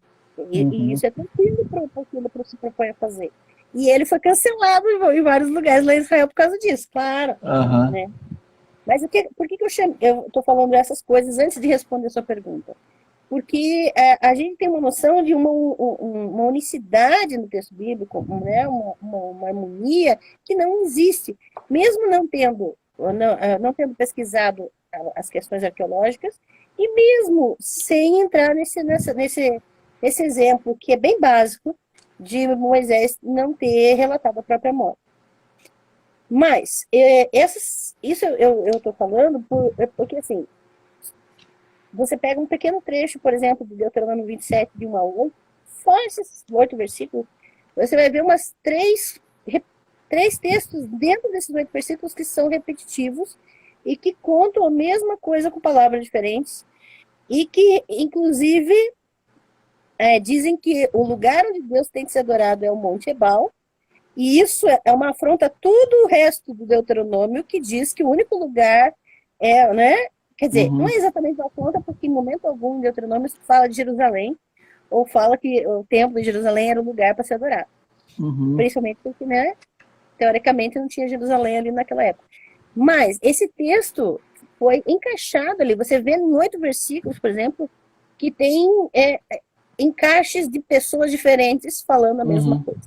E Uhum. isso é tranquilo para aquilo que se propõe a fazer. E ele foi cancelado em vários lugares lá em Israel por causa disso, claro. Uhum. Né? Mas por que eu estou falando essas coisas antes de responder a sua pergunta? Porque a gente tem uma noção de uma unicidade no texto bíblico, né? uma harmonia que não existe. Mesmo não tendo pesquisado as questões arqueológicas, e mesmo sem entrar nesse exemplo, que é bem básico, de Moisés não ter relatado a própria morte. Mas, isso eu estou falando porque, assim, você pega um pequeno trecho, por exemplo, de Deuteronômio 27, de 1 a 8, só esses 8 versículos, você vai ver umas três textos dentro desses 8 versículos que são repetitivos e que contam a mesma coisa com palavras diferentes e que, inclusive, dizem que o lugar onde Deus tem que ser adorado é o Monte Ebal, e isso é uma afronta a todo o resto do Deuteronômio, que diz que o único lugar né? Quer dizer, não Uhum. é exatamente uma afronta, porque em momento algum o Deuteronômio fala de Jerusalém, ou fala que o templo de Jerusalém era o lugar para ser adorado. Uhum. Principalmente porque, né, teoricamente, não tinha Jerusalém ali naquela época. Mas esse texto foi encaixado ali. Você vê em 8 versículos, por exemplo, que tem encaixes de pessoas diferentes falando a mesma Uhum. coisa.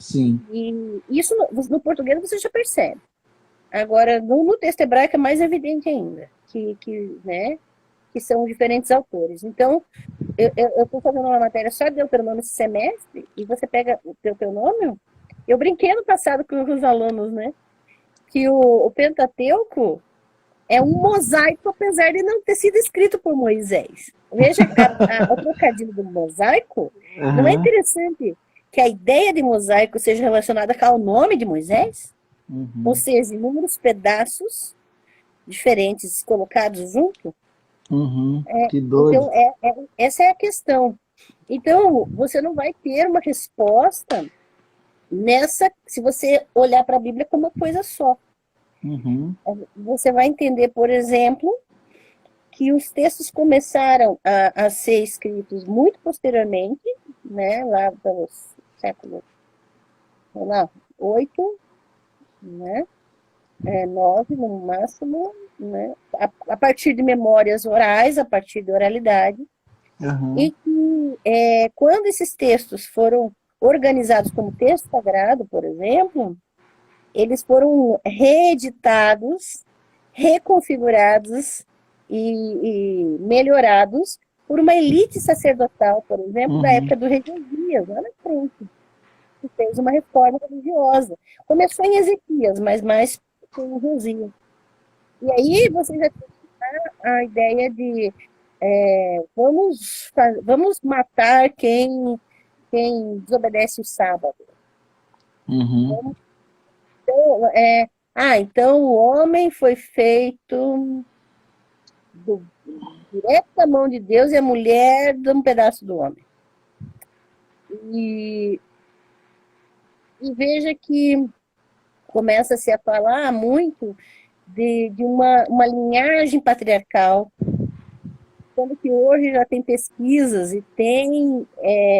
Sim. E isso no português você já percebe. Agora, no texto hebraico é mais evidente ainda, né, que são diferentes autores. Então, eu estou fazendo uma matéria só de Deuteronômio esse semestre, e você pega o Deuteronômio, eu brinquei no passado com os alunos, né, que o Pentateuco é um mosaico, apesar de não ter sido escrito por Moisés. Veja, o trocadilho do mosaico, não é Uhum. interessante que a ideia de mosaico seja relacionada ao nome de Moisés? Ou Uhum. seja, inúmeros pedaços diferentes colocados junto. Uhum. Que doido. Então, essa é a questão. Então, você não vai ter uma resposta se você olhar para a Bíblia como uma coisa só. Uhum. Você vai entender, por exemplo, que os textos começaram a ser escritos muito posteriormente, né, lá pelos séculos, sei lá, 8, né, 9 no máximo, né, a partir de memórias orais, a partir de oralidade, Aham. E que quando esses textos foram organizados como texto sagrado, por exemplo, eles foram reeditados, reconfigurados e melhorados por uma elite sacerdotal, por exemplo, da Uhum. época do rei Josias, lá na frente, que fez uma reforma religiosa. Começou em Ezequias, mas mais com Josias. E aí você já tem a ideia de vamos matar quem desobedece o sábado. Uhum. Então, então o homem foi feito direto da mão de Deus e a mulher de um pedaço do homem. E, e veja que começa-se a falar muito de uma linhagem patriarcal, sendo que hoje já tem pesquisas e tem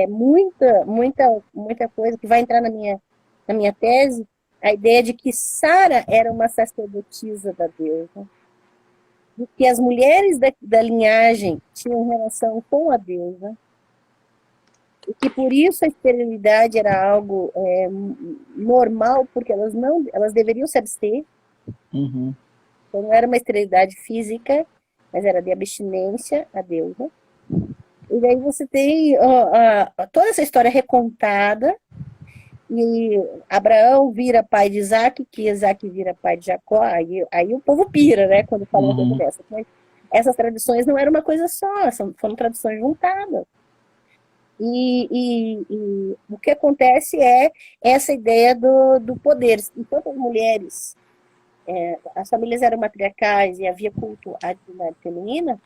muita coisa que vai entrar na minha tese, a ideia de que Sara era uma sacerdotisa da deusa, de que as mulheres da linhagem tinham relação com a deusa, e que por isso a esterilidade era algo normal, porque elas deveriam se abster, Uhum. então não era uma esterilidade física, mas era de abstinência a deusa. E daí você tem toda essa história recontada, e Abraão vira pai de Isaac, que Isaac vira pai de Jacó, aí o povo pira, né, quando fala uma coisa Uhum. dessa. Mas essas tradições não eram uma coisa só, foram tradições juntadas. E o que acontece é essa ideia do poder. Enquanto as mulheres, as famílias eram matriarcais e havia culto à divindade feminina,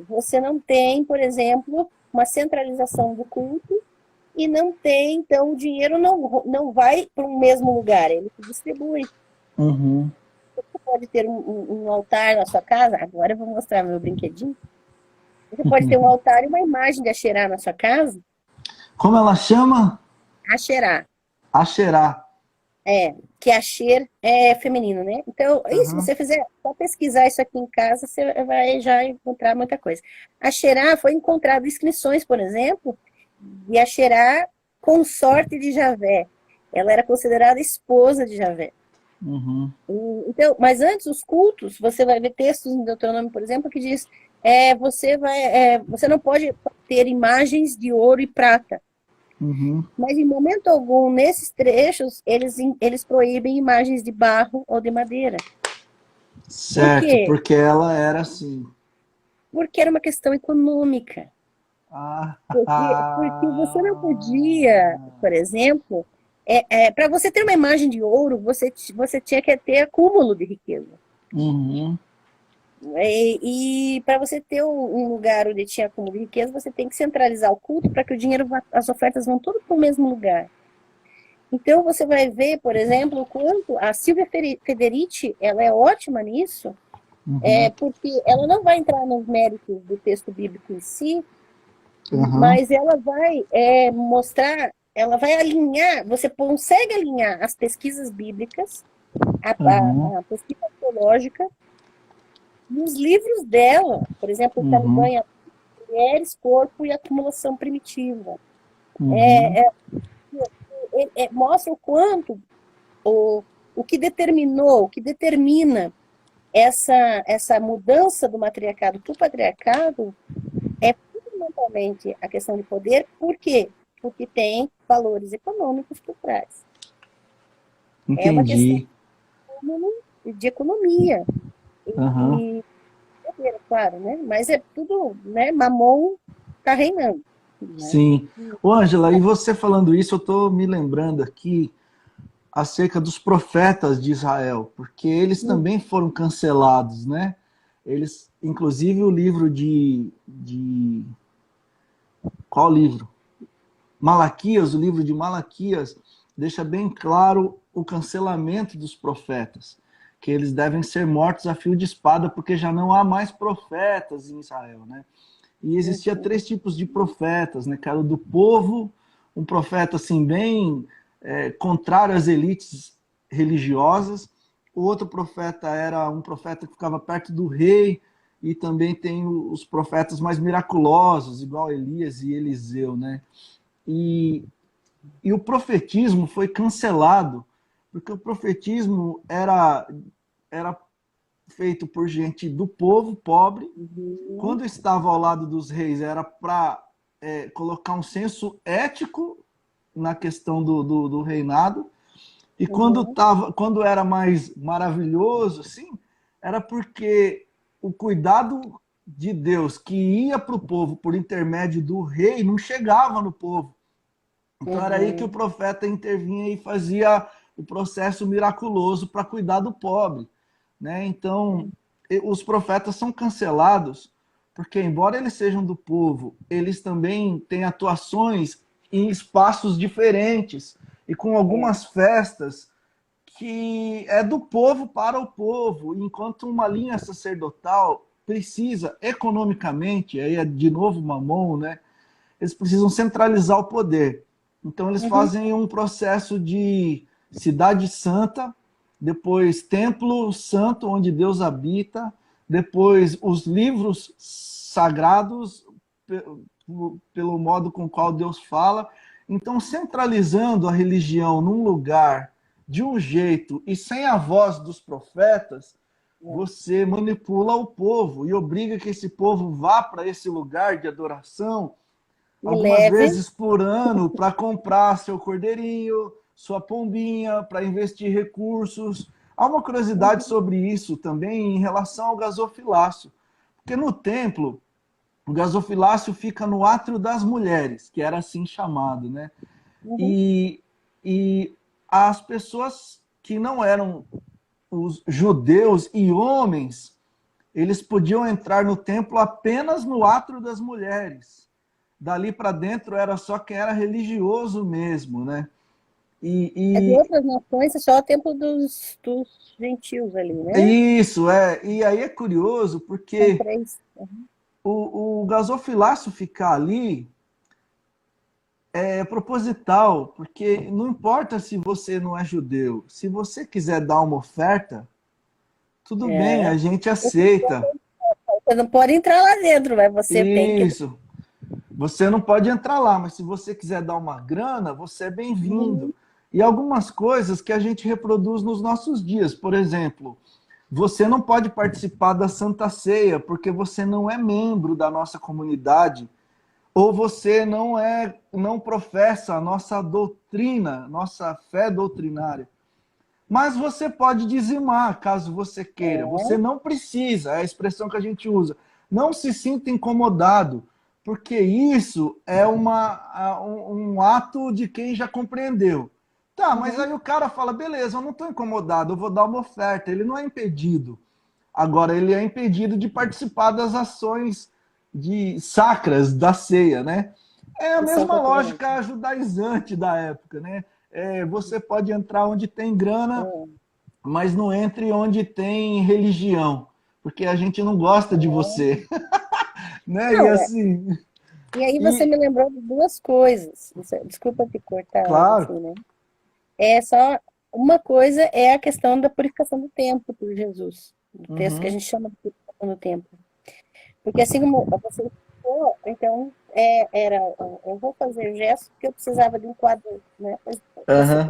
você não tem, por exemplo, uma centralização do culto e não tem, então o dinheiro não vai para um mesmo lugar, ele se distribui. Uhum. Você pode ter um altar na sua casa, agora eu vou mostrar meu brinquedinho. Você pode ter um altar e uma imagem de Axerá na sua casa, Como ela chama? Axerá, Axerá. que Axer é feminino, né? Então, se Uhum. você fizer, só pesquisar isso aqui em casa, você vai já encontrar muita coisa. Axerá foi encontrado inscrições, por exemplo, de Axerá, consorte de Javé. Ela era considerada esposa de Javé. Uhum. Então, mas antes os cultos, você vai ver textos em Deuteronômio, por exemplo, que diz você não pode ter imagens de ouro e prata. Uhum. Mas em momento algum, nesses trechos, eles proíbem imagens de barro ou de madeira. Por Certo, quê? porque ela era assim. Porque era uma questão econômica. Ah, Porque você não podia, por exemplo, para você ter uma imagem de ouro, você tinha que ter acúmulo de riqueza. uhum. E para você ter um lugar onde tinha acúmulo de riqueza, você tem que centralizar o culto para que o dinheiro, as ofertas vão tudo para o mesmo lugar. Então você vai ver, por exemplo, o quanto a Silvia Federici, ela é ótima nisso, Uhum. porque ela não vai entrar nos méritos do texto bíblico em si, Uhum. mas ela vai mostrar, ela vai alinhar, você consegue alinhar as pesquisas bíblicas, Uhum. a pesquisa teológica, e os livros dela, por exemplo, o Uhum. Caliban, Mulheres, Corpo e Acumulação Primitiva. Uhum. Mostra o quanto o, o que determina essa mudança do matriarcado para o patriarcado é fundamentalmente a questão de poder. Por quê? Porque tem valores econômicos por trás. É uma questão Entendi. de economia Uhum. e poder, claro, né? Mas é tudo, né? Mamon está reinando, né? Sim. Ô, Ângela, e você falando isso, eu estou me lembrando aqui acerca dos profetas de Israel, porque eles também foram cancelados, né? Eles, inclusive o livro de qual livro? Malaquias, o livro de Malaquias, deixa bem claro o cancelamento dos profetas, que eles devem ser mortos a fio de espada, porque já não há mais profetas em Israel, né? E existia três tipos de profetas, né? Que era o do povo, um profeta assim bem contrário às elites religiosas. O outro profeta era um profeta que ficava perto do rei, e também tem os profetas mais miraculosos, igual Elias e Eliseu, né? E o profetismo foi cancelado, porque o profetismo era feito por gente do povo pobre. Quando estava ao lado dos reis, era para colocar um senso ético na questão do reinado. E quando era mais maravilhoso, assim, era porque o cuidado de Deus que ia para o povo por intermédio do rei não chegava no povo. Então era aí que o profeta intervinha e fazia o processo miraculoso para cuidar do pobre, né? Então, os profetas são cancelados porque, embora eles sejam do povo, eles também têm atuações em espaços diferentes e com algumas festas que é do povo para o povo, enquanto uma linha sacerdotal precisa economicamente, aí é de novo Mamon, né? Eles precisam centralizar o poder. Então eles fazem um processo de cidade santa, depois templo santo onde Deus habita, depois os livros sagrados pelo modo com qual Deus fala. Então, centralizando a religião num lugar de um jeito e sem a voz dos profetas, você manipula o povo e obriga que esse povo vá para esse lugar de adoração algumas vezes por ano para comprar seu cordeirinho, sua pombinha, para investir recursos. Há uma curiosidade sobre isso também em relação ao gasofilácio, porque no templo o gasofilácio fica no átrio das mulheres, que era assim chamado, né? E as pessoas que não eram os judeus e homens, eles podiam entrar no templo apenas no átrio das mulheres. Dali para dentro era só quem era religioso mesmo, né? De outras nações é só o templo dos gentios ali, né? Isso, E aí é curioso, porque o gasofilácio ficar ali é proposital, porque não importa se você não é judeu, se você quiser dar uma oferta, tudo bem, a gente aceita. Você não pode entrar lá dentro, mas você tem que... Isso. Você não pode entrar lá, mas se você quiser dar uma grana, você é bem-vindo. E algumas coisas que a gente reproduz nos nossos dias. Por exemplo, você não pode participar da Santa Ceia porque você não é membro da nossa comunidade ou você não professa a nossa doutrina, nossa fé doutrinária. Mas você pode dizimar, caso você queira. Você não precisa, é a expressão que a gente usa. Não se sinta incomodado, porque isso é um ato de quem já compreendeu. Tá, mas aí o cara fala, beleza, eu não estou incomodado, eu vou dar uma oferta. Ele não é impedido. Agora, ele é impedido de participar das ações sacras da ceia, né? É a mesma lógica judaizante da época, né? Você pode entrar onde tem grana, mas não entre onde tem religião, porque a gente não gosta de você. Né? Não, e assim... E aí você me lembrou de duas coisas. Desculpa te cortar, Claro. assim, né? Só uma coisa é a questão da purificação do templo por Jesus, do texto que a gente chama de purificação do templo. Porque assim como você explicou, então eu vou fazer o gesto porque eu precisava de um quadro, né?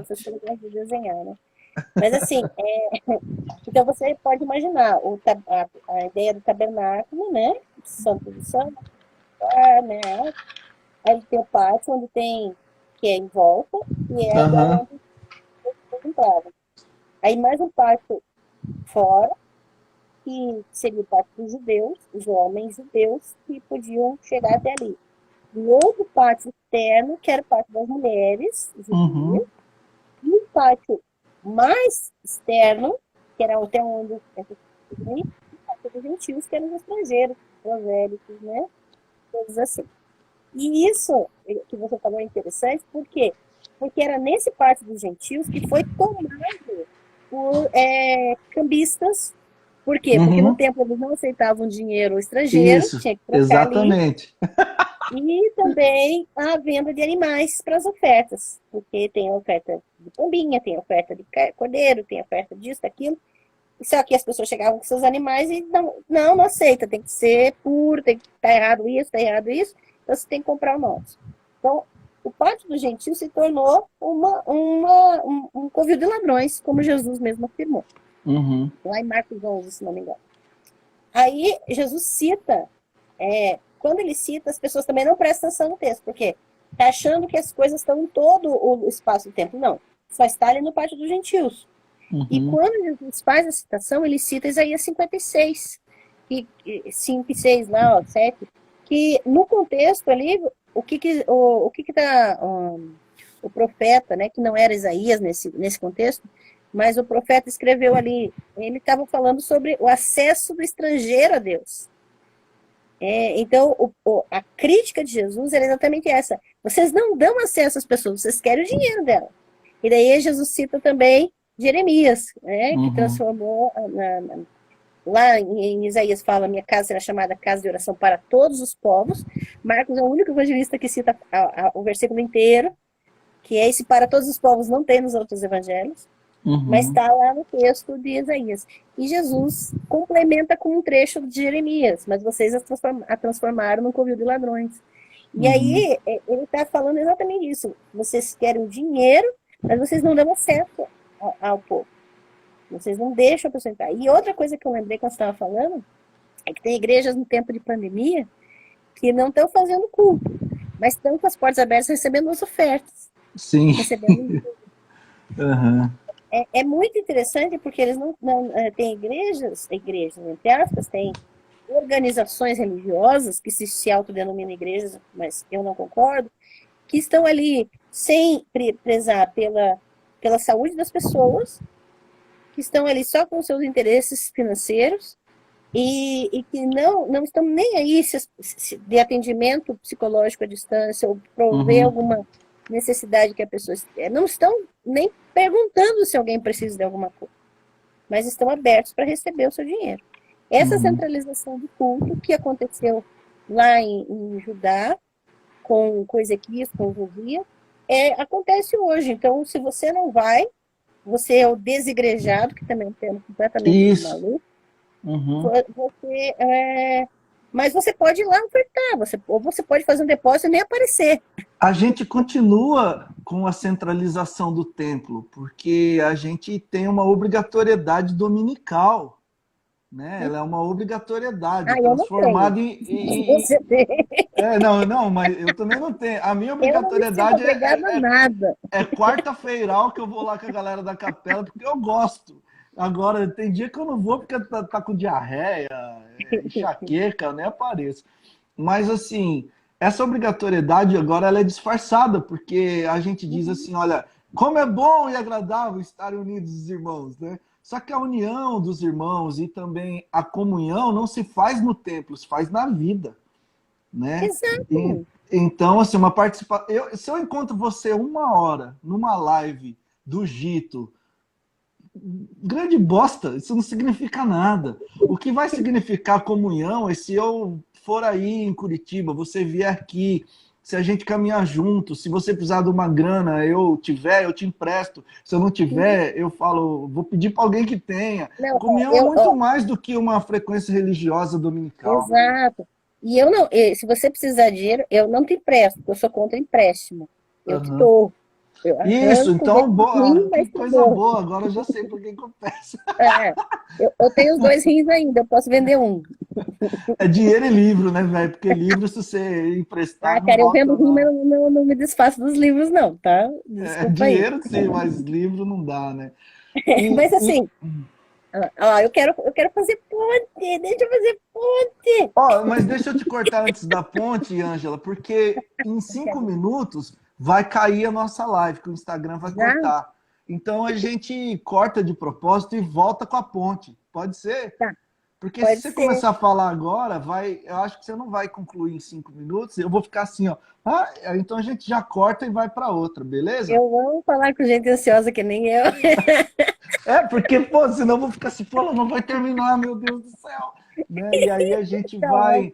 Você gosta de desenhar, né? Mas assim, então você pode imaginar a ideia do tabernáculo, né? Santo do Santo, né? Aí tem o pátio onde tem, que é em volta, e é onde você entrava. Aí mais um pátio fora, que seria o pátio dos judeus, os homens judeus que podiam chegar até ali. E outro pátio externo, que era o pátio das mulheres judias, e um pátio mais externo, que era até onde o pátio dos gentios, que eram os estrangeiros, evangélicos, né? Coisas assim. E isso que você falou é interessante, por quê? Porque era nesse pátio dos gentios que foi tomado por cambistas. Por quê? Porque no templo eles não aceitavam dinheiro estrangeiro, tinha que trocar exatamente. Ali. E também a venda de animais para as ofertas, porque tem a oferta de pombinha, tem a oferta de cordeiro, tem a oferta disso, daquilo. Só que as pessoas chegavam com seus animais e não aceita, tem que ser puro, tem que estar errado isso, está errado isso, então você tem que comprar o nosso. Então, o pátio do gentio se tornou um covil de ladrões, como Jesus mesmo afirmou, Uhum. lá em Marcos 11, se não me engano. Aí, Jesus cita, quando ele cita, as pessoas também não prestam atenção no texto, porque está achando que as coisas estão em todo o espaço do templo. Não, só está ali no pátio dos gentios. E Uhum. quando Jesus faz a citação, ele cita Isaías 56, 5 e 6 lá, ó, 7, que no contexto ali, o que tá, o profeta, né, que não era Isaías nesse contexto, mas o profeta escreveu ali, ele estava falando sobre o acesso do estrangeiro a Deus. Então, a crítica de Jesus era exatamente essa. Vocês não dão acesso às pessoas, vocês querem o dinheiro dela. E daí Jesus cita também Jeremias, né, que transformou, lá em Isaías fala, minha casa será chamada casa de oração para todos os povos. Marcos é o único evangelista que cita o versículo inteiro, que é esse para todos os povos não tem nos outros evangelhos, mas está lá no texto de Isaías. E Jesus complementa com um trecho de Jeremias, mas vocês a transformaram num covil de ladrões. E aí ele está falando exatamente isso. Vocês querem dinheiro, mas vocês não dão acesso ao povo. Vocês não deixam a pessoa entrar. E outra coisa que eu lembrei quando você estava falando, é que tem igrejas no tempo de pandemia que não estão fazendo culto, mas estão com as portas abertas recebendo as ofertas. Sim. Recebendo. Uhum. É muito interessante porque eles não tem igrejas, entre aspas, tem organizações religiosas que se autodenominam igrejas, mas eu não concordo, que estão ali sem prezar pela saúde das pessoas, que estão ali só com seus interesses financeiros e que não estão nem aí de atendimento psicológico à distância ou prover alguma necessidade que a pessoa... Não estão nem perguntando se alguém precisa de alguma coisa, mas estão abertos para receber o seu dinheiro. Essa centralização do culto que aconteceu lá em Judá, com Ezequias, com Josias, acontece hoje. Então, se você não vai, você é o desigrejado, que também é um termo completamente maluco. Mas você pode ir lá ofertar, ou você pode fazer um depósito e nem aparecer. A gente continua com a centralização do templo, porque a gente tem uma obrigatoriedade dominical, né? Ela é uma obrigatoriedade transformada em... Você tem. Não, mas eu também não tenho. A minha obrigatoriedade é quarta-feiral que eu vou lá com a galera da capela, porque eu gosto. Agora, tem dia que eu não vou porque tá com diarreia, enxaqueca, eu nem apareço. Mas, assim, essa obrigatoriedade agora ela é disfarçada, porque a gente diz assim, olha, como é bom e agradável estar unidos os irmãos, né? Só que a união dos irmãos e também a comunhão não se faz no templo, se faz na vida, né? Exato. Então, assim, uma participação... Se eu encontro você 1 hora numa live do Gito, grande bosta, isso não significa nada. O que vai significar comunhão é se eu for aí em Curitiba, você vier aqui, se a gente caminhar junto, se você precisar de uma grana, eu te empresto. Se eu não tiver, eu falo, vou pedir para alguém que tenha. Comunhão é muito mais do que uma frequência religiosa dominical. Exato. E se você precisar de dinheiro, eu não te empresto, porque eu sou contra empréstimo. Eu te dou. Isso, então, que coisa boa, agora eu já sei por que eu peço. Eu tenho os 2 rins ainda, eu posso vender um. É dinheiro e livro, né, velho? Porque livro, se você emprestar. Cara, eu vendo rim, mas não me desfaço dos livros, não, tá? Desculpa aí. Dinheiro sim, mas livro não dá, né? Mas assim, eu quero fazer ponte, deixa eu fazer ponte. Mas deixa eu te cortar antes da ponte, Ângela, porque em 5 minutos vai cair a nossa live, que o Instagram vai cortar. Então a gente corta de propósito e volta com a ponte. Pode ser? Tá. Porque se você começar a falar agora, eu acho que você não vai concluir em 5 minutos. Eu vou ficar assim, ó. Então a gente já corta e vai para outra, beleza? Eu amo falar com gente ansiosa que nem eu. Porque, senão eu vou ficar assim, não vai terminar, meu Deus do céu. Né? E aí a gente vai...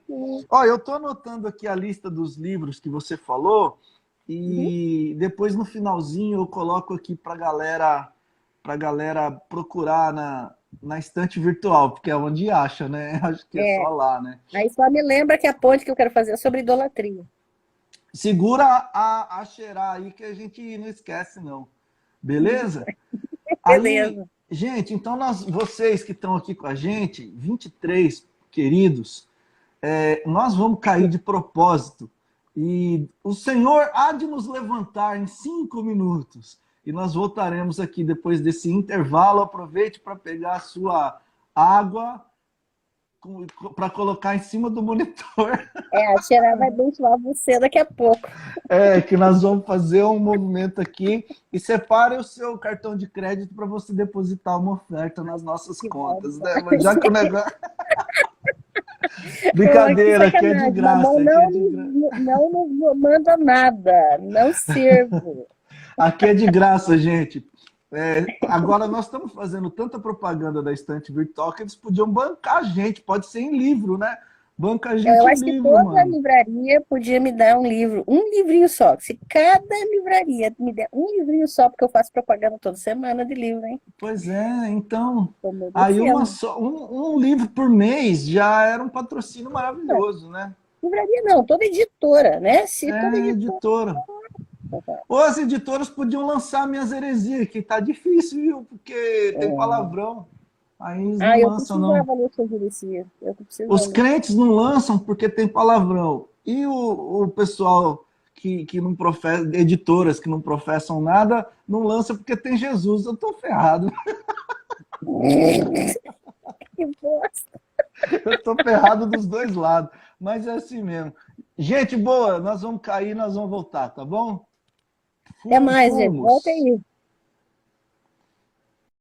eu tô anotando aqui a lista dos livros que você falou e depois no finalzinho eu coloco aqui pra galera procurar na estante virtual, porque é onde acha, né? Acho que é É, só lá, né? aí só me lembra que a ponte que eu quero fazer é sobre idolatria. Segura a cheirar aí que a gente não esquece, não. Beleza? Aí, Beleza. gente, então vocês que estão aqui com a gente, 23 queridos, nós vamos cair de propósito. E o Senhor há de nos levantar em 5 minutos. E nós voltaremos aqui depois desse intervalo. Aproveite para pegar a sua água para colocar em cima do monitor. A Xerá vai abençoar você daqui a pouco. Que nós vamos fazer um movimento aqui. E separe o seu cartão de crédito para você depositar uma oferta nas nossas contas. Né? Mas já que o negócio. Brincadeira, aqui é de graça. Não manda nada, não sirvo. Aqui é de graça, gente. Agora nós estamos fazendo tanta propaganda da estante virtual que eles podiam bancar a gente. Pode ser em livro, né? Banca a gente Eu em acho que livro, toda mano. livraria podia me dar um livro, um livrinho só. Se cada livraria me der um livrinho só, porque eu faço propaganda toda semana de livro, hein? Pois é, então. Tô merecendo. Aí um livro por mês já era um patrocínio maravilhoso, né? Livraria não, toda editora, né? Se toda editora. Ou as editoras podiam lançar minhas heresias, que tá difícil, viu? Porque tem palavrão. Aí eles não lançam, não. Eu precisava ler suas heresias. Os crentes não lançam porque tem palavrão. E o pessoal que não professa, editoras que não professam nada, não lança porque tem Jesus. Eu tô ferrado. Que bosta. Eu tô ferrado dos dois lados. Mas é assim mesmo. Gente boa, nós vamos cair, nós vamos voltar, tá bom? Até mais, gente. Volta aí.